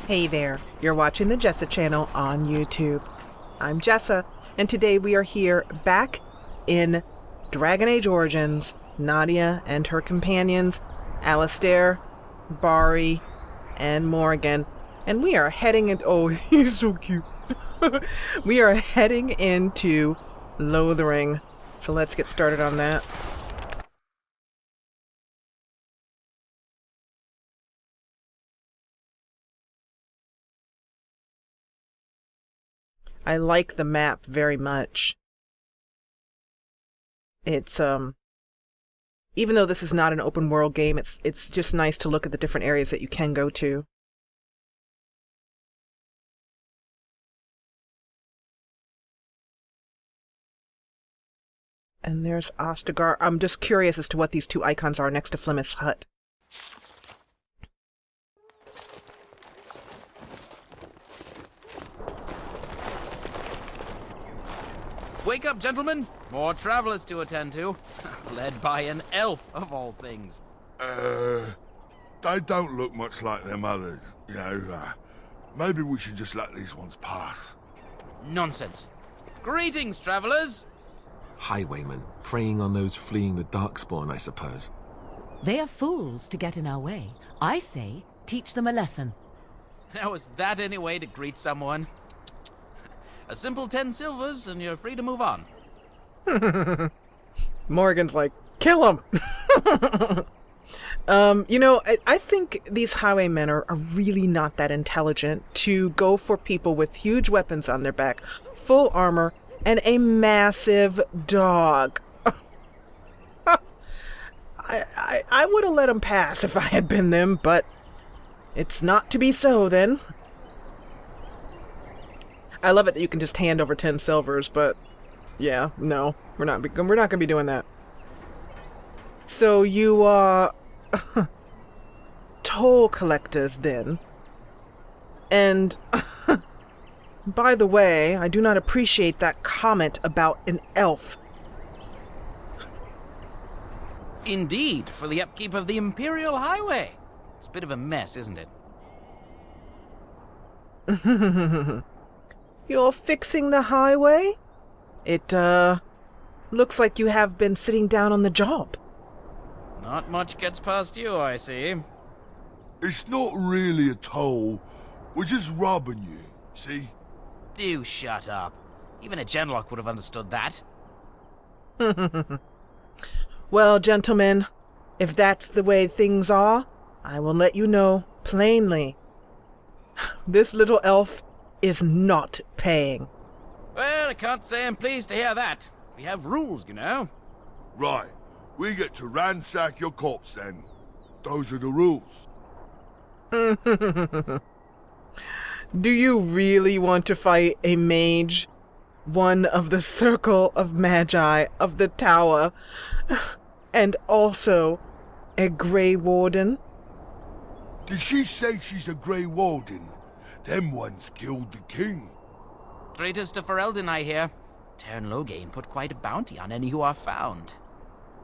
Hey there, you're watching the Jessa Channel on YouTube. I'm Jessa, and today we are here back in Dragon Age Origins, Nadea and her companions, Alistair, Bari, and Morgan. And we are heading in— oh, he's so cute. We are heading into Lothering. So let's get started on that. I like the map very much. It's, even though this is not an open world game, it's just nice to look at the different areas that you can go to. And there's Ostagar. I'm just curious as to what these two icons are next to Flemeth's hut. Wake up, gentlemen! More travelers to attend to. Led by an elf, of all things. They don't look much like them others, you know. Maybe we should just let these ones pass. Nonsense. Greetings, travelers! Highwaymen, preying on those fleeing the darkspawn, I suppose. They are fools to get in our way. I say, teach them a lesson. Now, is that any way to greet someone? A simple 10 silvers, and you're free to move on. Morgan's like, kill him! You know, I think these highwaymen are really not that intelligent to go for people with huge weapons on their back, full armor, and a massive dog. I would have let them pass if I had been them, but it's not to be so then. I love it that you can just hand over 10 silvers, but yeah, no, we're not gonna be doing that. So you toll collectors then. And by the way, I do not appreciate that comment about an elf. Indeed, for the upkeep of the Imperial Highway. It's a bit of a mess, isn't it? You're fixing the highway? It, looks like you have been sitting down on the job. Not much gets past you, I see. It's not really a toll. We're just robbing you, see? Do shut up. Even a genlock would have understood that. Well, gentlemen, if that's the way things are, I will let you know plainly. This little elf is not paying. Well, I can't say I'm pleased to hear that. We have rules, you know. Right. We get to ransack your corpse then. Those are the rules. Do you really want to fight a mage? One of the Circle of Magi of the Tower, and also a Grey Warden? Did she say she's a Grey Warden? Them ones killed the king. Traitors to Ferelden, I hear. Tern Loghain put quite a bounty on any who are found.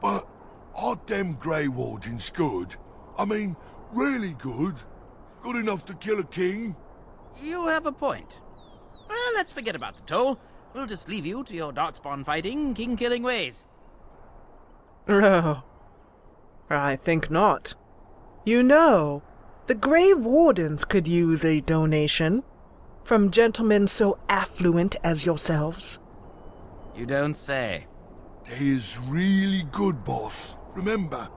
But aren't them Grey Wardens good? I mean, really good? Good enough to kill a king? You have a point. Well, let's forget about the toll. We'll just leave you to your darkspawn fighting, king-killing ways. Oh, I think not. You know, the Grey Wardens could use a donation from gentlemen so affluent as yourselves. You don't say. They is really good, boss. Remember?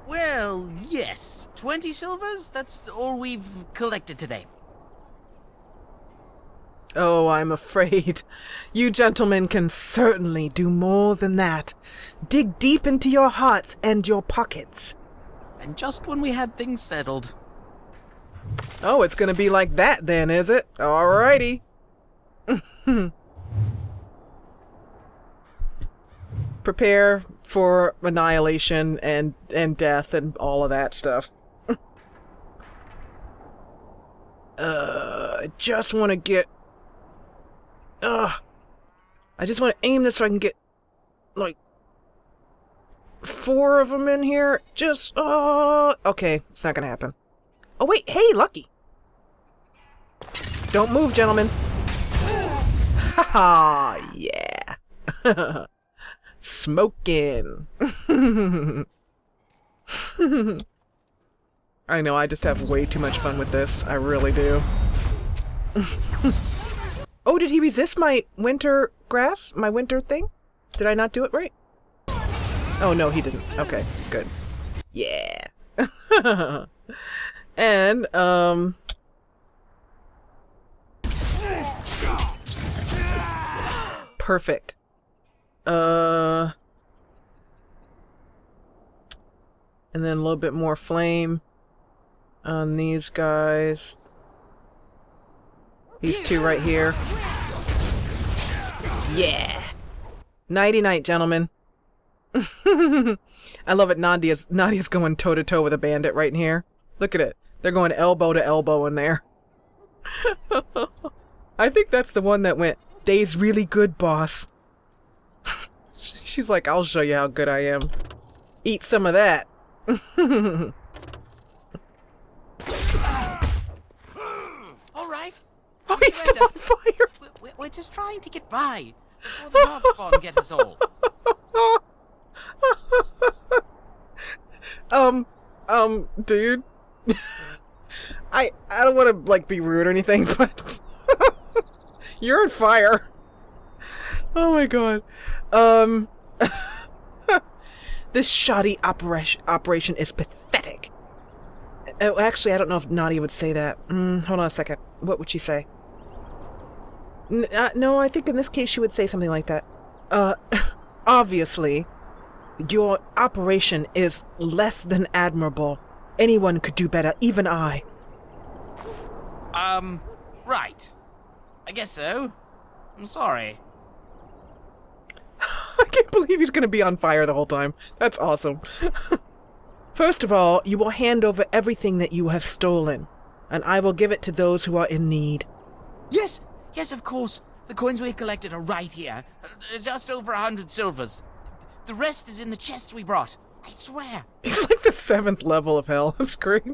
Well, yes. 20 silvers? That's all we've collected today. Oh, I'm afraid you gentlemen can certainly do more than that. Dig deep into your hearts and your pockets. And just when we had things settled. Oh, it's gonna be like that then, is it? Alrighty. Prepare for annihilation and death and all of that stuff. I just want to get... I just want to aim this so I can get, like, 4 of them in here. Just, okay, it's not gonna happen. Oh wait, hey, Lucky! Don't move, gentlemen. Haha, yeah. Smoking. I know, I just have way too much fun with this. I really do. Oh, did he resist my winter grass? My winter thing? Did I not do it right? Oh, no, he didn't. Okay, good. Yeah. And, perfect. And then a little bit more flame on these guys. These two right here. Yeah. Nighty-night, gentlemen. I love it. Nadia's going toe-to-toe with a bandit right in here. Look at it. They're going elbow to elbow in there. I think that's the one that went, "Day's really good, boss." She's like, "I'll show you how good I am. Eat some of that." All right. Oh, he's still on fire. We're just trying to get by before the darkspawn get us all. Dude. I don't want to, like, be rude or anything, but you're on fire. Oh my god. This shoddy operation is pathetic. Oh, actually, I don't know if Nadea would say that. Hold on a second. What would she say? No, I think in this case she would say something like that. Obviously, your operation is less than admirable. Anyone could do better, even I. Right. I guess so. I'm sorry. I can't believe he's going to be on fire the whole time. That's awesome. First of all, you will hand over everything that you have stolen, and I will give it to those who are in need. Yes, of course. The coins we collected are right here. Just over 100 silvers. The rest is in the chests we brought. I swear. It's like the 7th level of hell. That's great.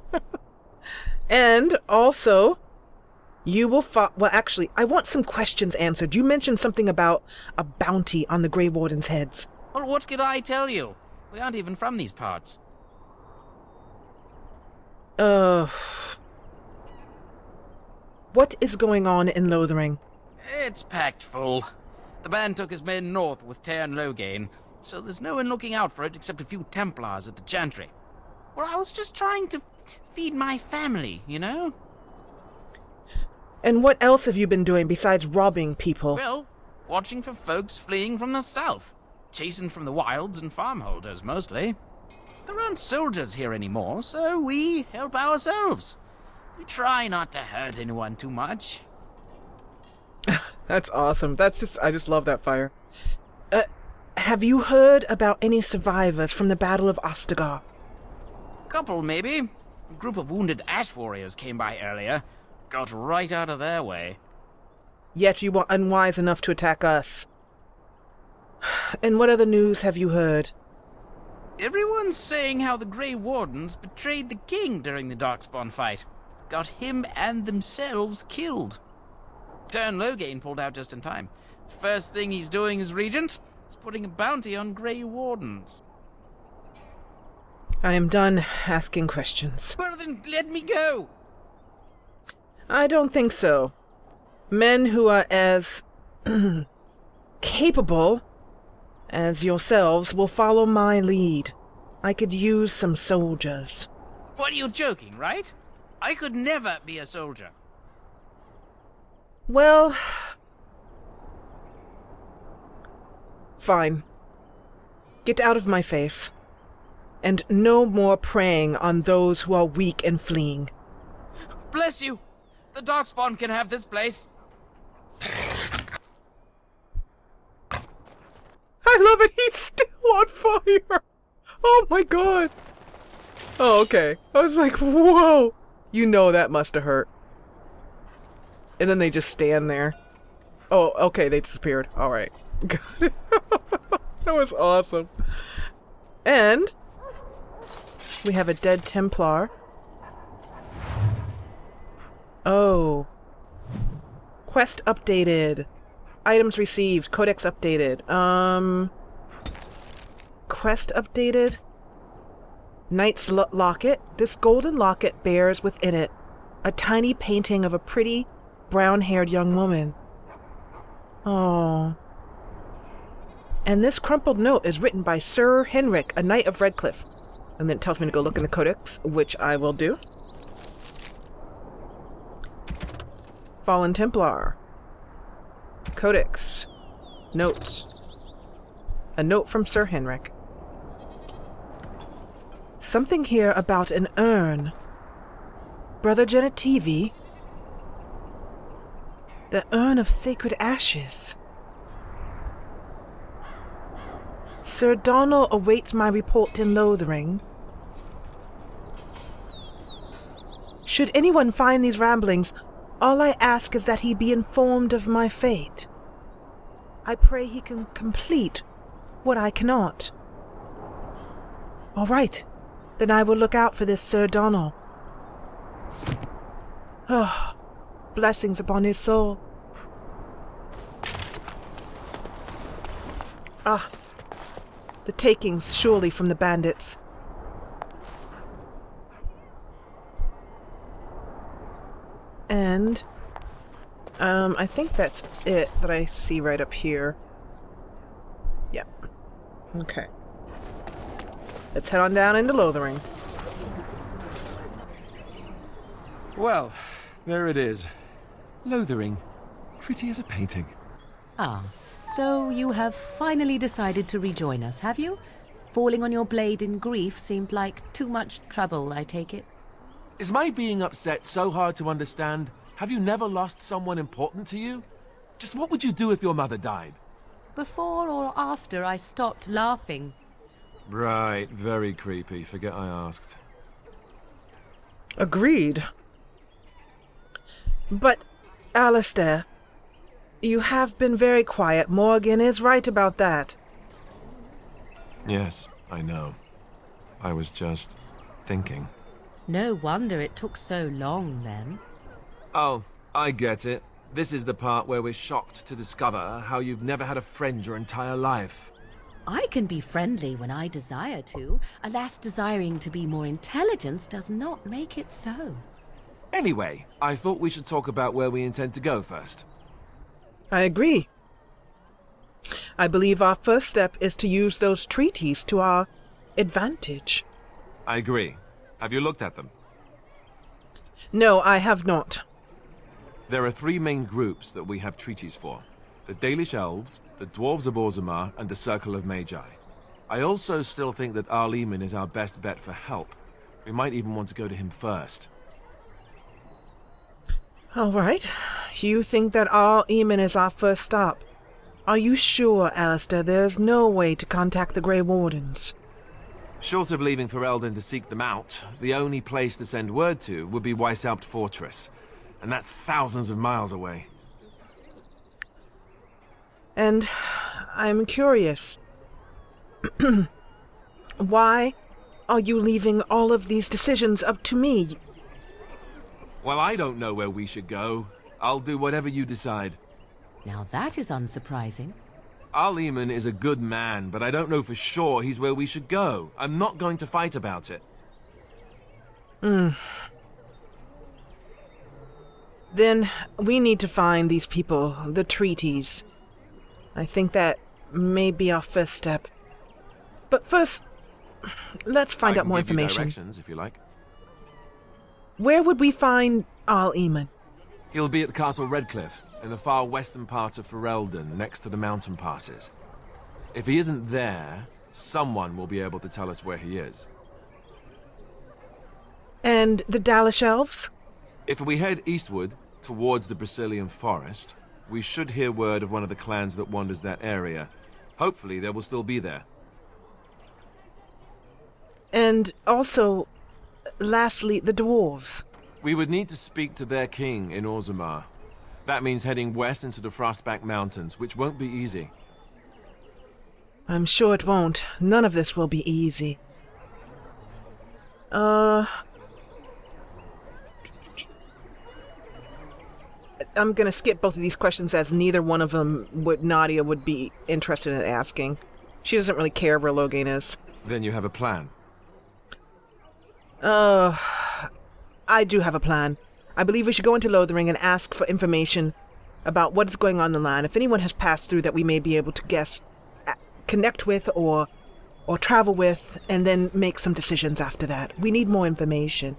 And also, you will well, actually, I want some questions answered. You mentioned something about a bounty on the Grey Warden's heads. Well, what could I tell you? We aren't even from these parts. What is going on in Lothering? It's packed full. The band took his men north with Tear and Loghain, so there's no one looking out for it except a few Templars at the Chantry. Well, I was just trying to feed my family, you know? And what else have you been doing besides robbing people? Well, watching for folks fleeing from the south. Chasing from the wilds and farmholders, mostly. There aren't soldiers here anymore, so we help ourselves. We try not to hurt anyone too much. That's awesome. I just love that fire. Have you heard about any survivors from the Battle of Ostagar? Couple, maybe. A group of wounded ash warriors came by earlier. Got right out of their way. Yet you were unwise enough to attack us. And what other news have you heard? Everyone's saying how the Grey Wardens betrayed the king during the darkspawn fight. Got him and themselves killed. Tear and Loghain pulled out just in time. First thing he's doing as regent is putting a bounty on Grey Wardens. I am done asking questions. Well then, let me go! I don't think so. Men who are as capable as yourselves will follow my lead. I could use some soldiers. What, are you joking, right? I could never be a soldier. Well, fine. Get out of my face. And no more preying on those who are weak and fleeing. Bless you! The darkspawn can have this place. I love it, he's still on fire! Oh my god! Oh, okay. I was like, whoa! You know that must have hurt. And then they just stand there. Oh, okay, they disappeared. Alright. Got it. That was awesome. And we have a dead Templar. Oh. Quest updated. Items received. Codex updated. Quest updated. Knight's locket. This golden locket bears within it a tiny painting of a pretty, brown-haired young woman. Oh. And this crumpled note is written by Sir Henrik, a knight of Redcliffe. And then it tells me to go look in the codex, which I will do. Fallen Templar. Codex. Notes. A note from Sir Henrik. Something here about an urn. Brother Genetivi. The urn of sacred ashes. Sir Donald awaits my report in Lothering. Should anyone find these ramblings, all I ask is that he be informed of my fate. I pray he can complete what I cannot. All right, then I will look out for this Sir Donald. Oh, blessings upon his soul. Ah, the takings surely from the bandits. And, I think that's it that I see right up here. Yep. Okay. Let's head on down into Lothering. Well, there it is. Lothering. Pretty as a painting. Ah, so you have finally decided to rejoin us, have you? Falling on your blade in grief seemed like too much trouble, I take it. Is my being upset so hard to understand? Have you never lost someone important to you? Just what would you do if your mother died? Before or after I stopped laughing. Right, very creepy. Forget I asked. Agreed. But, Alistair, you have been very quiet. Morgan is right about that. Yes, I know. I was just thinking. No wonder it took so long, then. Oh, I get it. This is the part where we're shocked to discover how you've never had a friend your entire life. I can be friendly when I desire to. Alas, desiring to be more intelligent does not make it so. Anyway, I thought we should talk about where we intend to go first. I agree. I believe our first step is to use those treaties to our advantage. I agree. Have you looked at them? No, I have not. There are three main groups that we have treaties for. The Dalish Elves, the Dwarves of Orzammar, and the Circle of Magi. I also still think that Arleman is our best bet for help. We might even want to go to him first. All right. You think that Arleman is our first stop. Are you sure, Alistair, there's no way to contact the Grey Wardens? Short of leaving Ferelden to seek them out, the only place to send word to would be Weishaupt Fortress. And that's thousands of miles away. And I'm curious. Why are you leaving all of these decisions up to me? Well, I don't know where we should go. I'll do whatever you decide. Now that is unsurprising. Arleman is a good man, but I don't know for sure he's where we should go. I'm not going to fight about it. Then we need to find these people, the treaties. I think that may be our first step. But first, let's find out more information. Directions, if you like. Where would we find Arleman? He'll be at Castle Redcliffe, in the far western part of Ferelden, next to the mountain passes. If he isn't there, someone will be able to tell us where he is. And the Dalish Elves? If we head eastward, towards the Brazilian forest, we should hear word of one of the clans that wanders that area. Hopefully they will still be there. And also, lastly, the dwarves. We would need to speak to their king in Orzammar. That means heading west into the Frostback Mountains, which won't be easy. I'm sure it won't. None of this will be easy. I'm going to skip both of these questions as neither one of them Nadea would be interested in asking. She doesn't really care where Logain is. Then you have a plan. I do have a plan. I believe we should go into Lothering and ask for information about what is going on in the land. If anyone has passed through that we may be able to guess, connect with, or travel with, and then make some decisions after that. We need more information.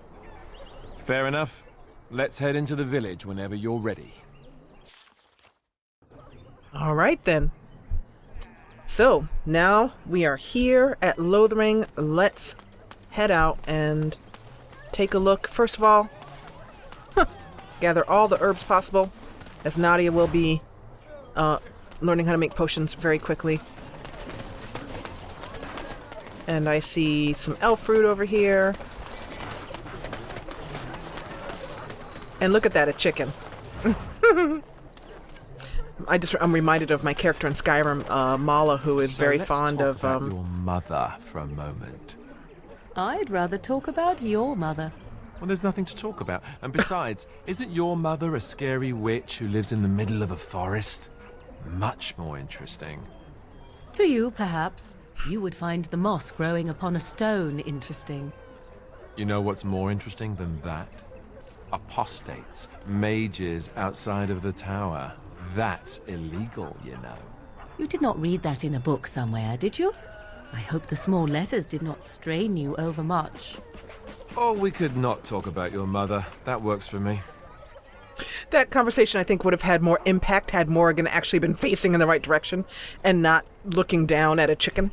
Fair enough. Let's head into the village whenever you're ready. All right, then. So, now we are here at Lothering. Let's head out and take a look. First of all, gather all the herbs possible, as Nadea will be learning how to make potions very quickly. And I see some elf fruit over here. And look at that, a chicken. I'm reminded of my character in Skyrim, Mala, who is very fond of your mother for a moment. I'd rather talk about your mother. Well, there's nothing to talk about. And besides, isn't your mother a scary witch who lives in the middle of a forest? Much more interesting. To you, perhaps. You would find the moss growing upon a stone interesting. You know what's more interesting than that? Apostates, mages outside of the tower. That's illegal, you know. You did not read that in a book somewhere, did you? I hope the small letters did not strain you overmuch. Oh, we could not talk about your mother. That works for me. That conversation, I think, would have had more impact had Morrigan actually been facing in the right direction and not looking down at a chicken.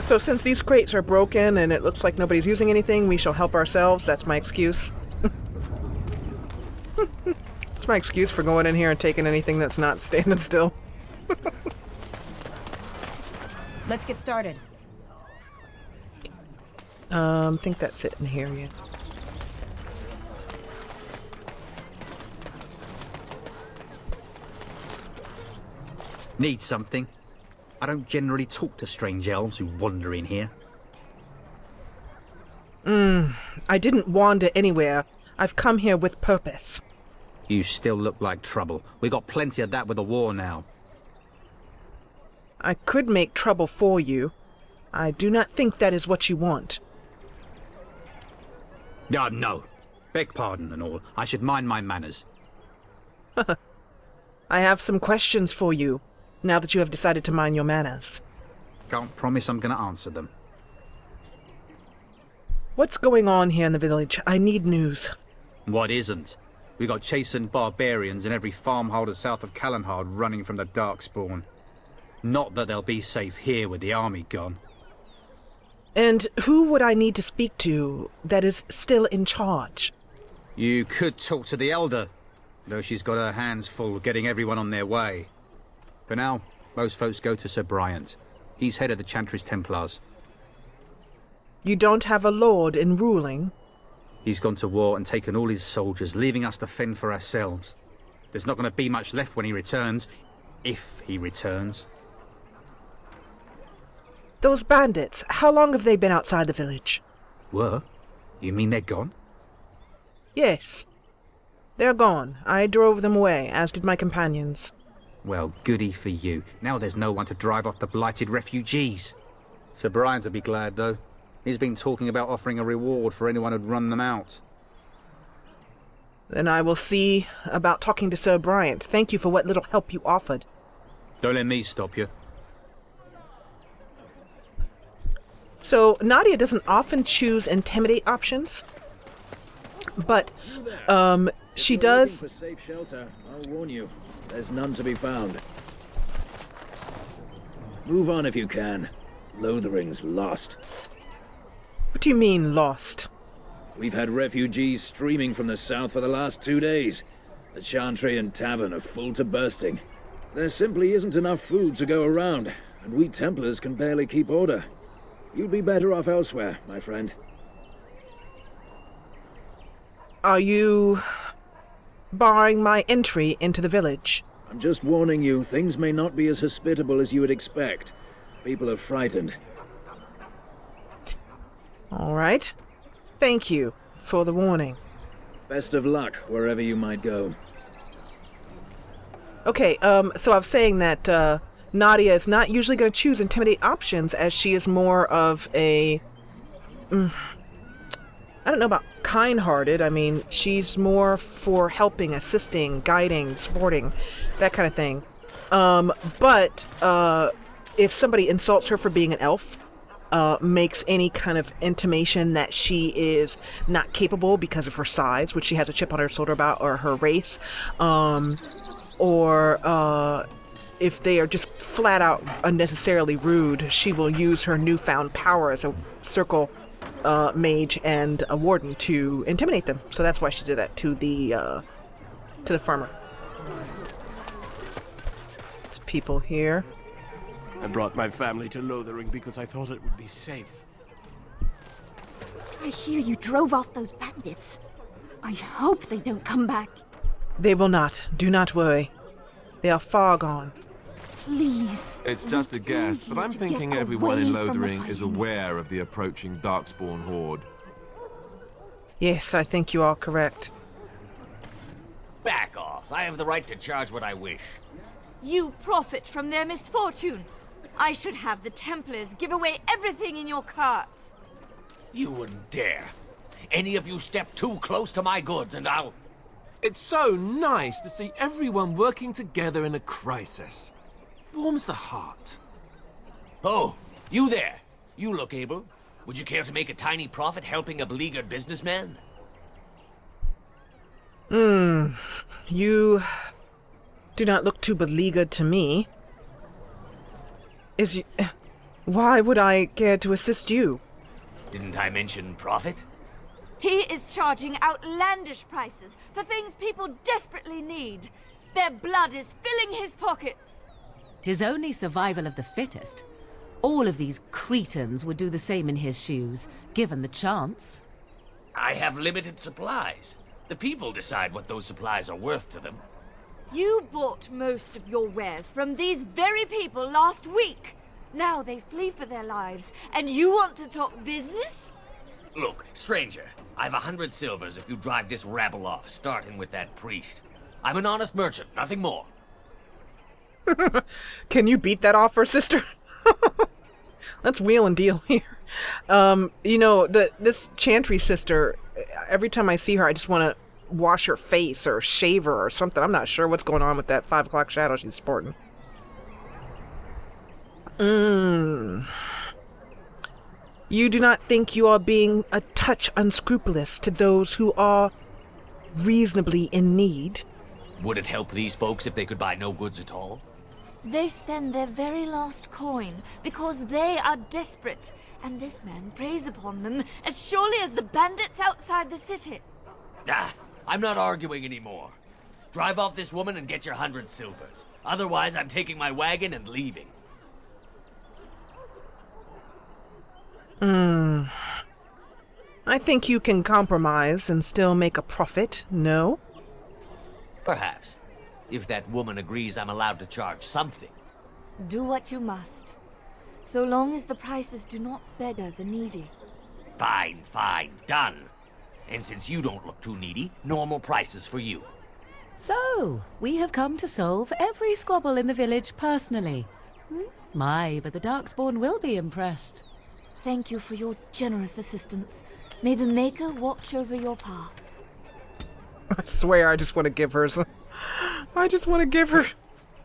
So since these crates are broken and it looks like nobody's using anything, we shall help ourselves. That's my excuse. That's my excuse for going in here and taking anything that's not standing still. Let's get started. I think that's it in here, yeah. Need something? I don't generally talk to strange elves who wander in here. I didn't wander anywhere. I've come here with purpose. You still look like trouble. We got plenty of that with the war now. I could make trouble for you. I do not think that is what you want. No. Beg pardon and all. I should mind my manners. I have some questions for you, now that you have decided to mind your manners. Can't promise I'm gonna answer them. What's going on here in the village? I need news. What isn't? We got chastened barbarians in every farmholder south of Callanhard running from the darkspawn. Not that they'll be safe here with the army gone. And who would I need to speak to that is still in charge? You could talk to the Elder, though she's got her hands full getting everyone on their way. For now, most folks go to Sir Bryant. He's head of the Chantry's Templars. You don't have a lord in ruling? He's gone to war and taken all his soldiers, leaving us to fend for ourselves. There's not going to be much left when he returns, if he returns. Those bandits, how long have they been outside the village? Were? You mean they're gone? Yes. They're gone. I drove them away, as did my companions. Well, goody for you. Now there's no one to drive off the blighted refugees. Sir Brian'll be glad, though. He's been talking about offering a reward for anyone who'd run them out. Then I will see about talking to Sir Bryant. Thank you for what little help you offered. Don't let me stop you. So, Nadea doesn't often choose intimidate options, but, she does... For safe shelter, I'll warn you, there's none to be found. Move on if you can. Lothering's lost. What do you mean, lost? We've had refugees streaming from the south for the last 2 days. The Chantry and Tavern are full to bursting. There simply isn't enough food to go around, and we Templars can barely keep order. You'd be better off elsewhere, my friend. Are you barring my entry into the village? I'm just warning you, things may not be as hospitable as you would expect. People are frightened. All right. Thank you for the warning. Best of luck wherever you might go. Okay, so I was saying that Nadea is not usually going to choose intimidate options, as she is more of a... I don't know about kind-hearted. I mean, she's more for helping, assisting, guiding, supporting, that kind of thing. But if somebody insults her for being an elf, makes any kind of intimation that she is not capable because of her size, which she has a chip on her shoulder about, or her race, or if they are just flat out unnecessarily rude, she will use her newfound power as a circle mage and a warden to intimidate them. So that's why she did that to the farmer. There's people here. I brought my family to Lothering because I thought it would be safe. I hear you drove off those bandits. I hope they don't come back. They will not. Do not worry. They are far gone. Please. It's just a guess, but I'm thinking everyone in Lothering is aware of the approaching darkspawn horde. Yes, I think you are correct. Back off. I have the right to charge what I wish. You profit from their misfortune. I should have the Templars give away everything in your carts. You wouldn't dare. Any of you step too close to my goods and I'll... It's so nice to see everyone working together in a crisis. Warms the heart. Oh, you there. You look able. Would you care to make a tiny profit helping a beleaguered businessman? You do not look too beleaguered to me. Why would I care to assist you? Didn't I mention profit? He is charging outlandish prices for things people desperately need. Their blood is filling his pockets. 'Tis only survival of the fittest. All of these cretins would do the same in his shoes, given the chance. I have limited supplies. The people decide what those supplies are worth to them. You bought most of your wares from these very people last week. Now they flee for their lives, and you want to talk business? Look, stranger, I've 100 silvers if you drive this rabble off, starting with that priest. I'm an honest merchant, nothing more. Can you beat that offer, sister? Let's wheel and deal here. You know, this Chantry sister, every time I see her, I just want to wash her face or shave her or something. I'm not sure what's going on with that 5 o'clock shadow she's sporting. You do not think you are being a touch unscrupulous to those who are reasonably in need? Would it help these folks if they could buy no goods at all? They spend their very last coin because they are desperate, and this man preys upon them as surely as the bandits outside the city. Ah, I'm not arguing anymore. Drive off this woman and get your 100 silvers. Otherwise, I'm taking my wagon and leaving. I think you can compromise and still make a profit, no? Perhaps. If that woman agrees I'm allowed to charge something. Do what you must, so long as the prices do not beggar the needy. Fine, fine, done. And since you don't look too needy, normal prices for you. So, we have come to solve every squabble in the village personally. My, but the Darkspawn will be impressed. Thank you for your generous assistance. May the Maker watch over your path. I swear I just want to give her some... I just want to give her...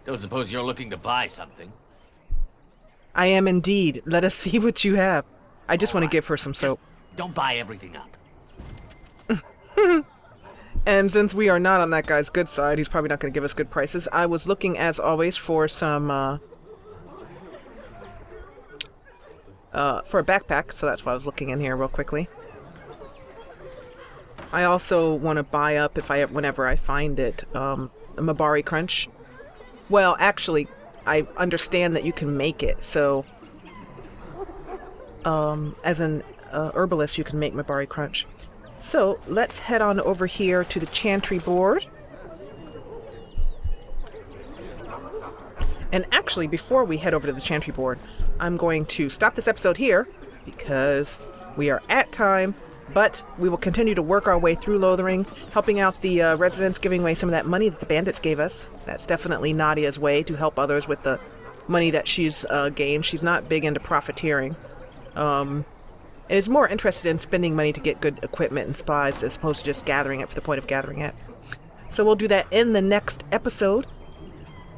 Don't suppose you're looking to buy something? I am indeed. Let us see what you have. I just want to give her some soap. Just don't buy everything up. And since we are not on that guy's good side, he's probably not going to give us good prices. I was looking, as always, for some, for a backpack, so that's why I was looking in here real quickly. I also want to buy up, whenever I find it, a Mabari Crunch. Well, actually, I understand that you can make it, so, as an herbalist, you can make Mabari Crunch. So, let's head on over here to the Chantry board. And actually, before we head over to the Chantry board, I'm going to stop this episode here, because we are at time But we will continue to work our way through Lothering, helping out the residents, giving away some of that money that the bandits gave us. That's definitely Nadea's way to help others with the money that she's gained. She's not big into profiteering. And is more interested in spending money to get good equipment and supplies as opposed to just gathering it for the point of gathering it. So we'll do that in the next episode.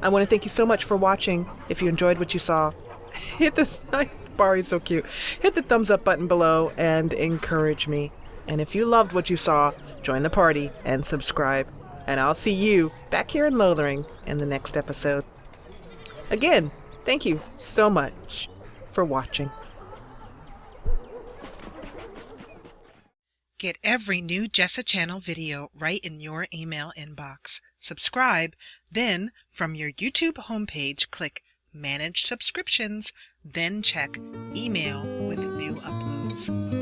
I want to thank you so much for watching. If you enjoyed what you saw, hit the Bari's so cute. Hit the thumbs up button below and encourage me. And if you loved what you saw, join the party and subscribe. And I'll see you back here in Lothering in the next episode. Again, thank you so much for watching. Get every new Jessa Channel video right in your email inbox. Subscribe, then from your YouTube homepage, click Manage Subscriptions, then check Email with new uploads.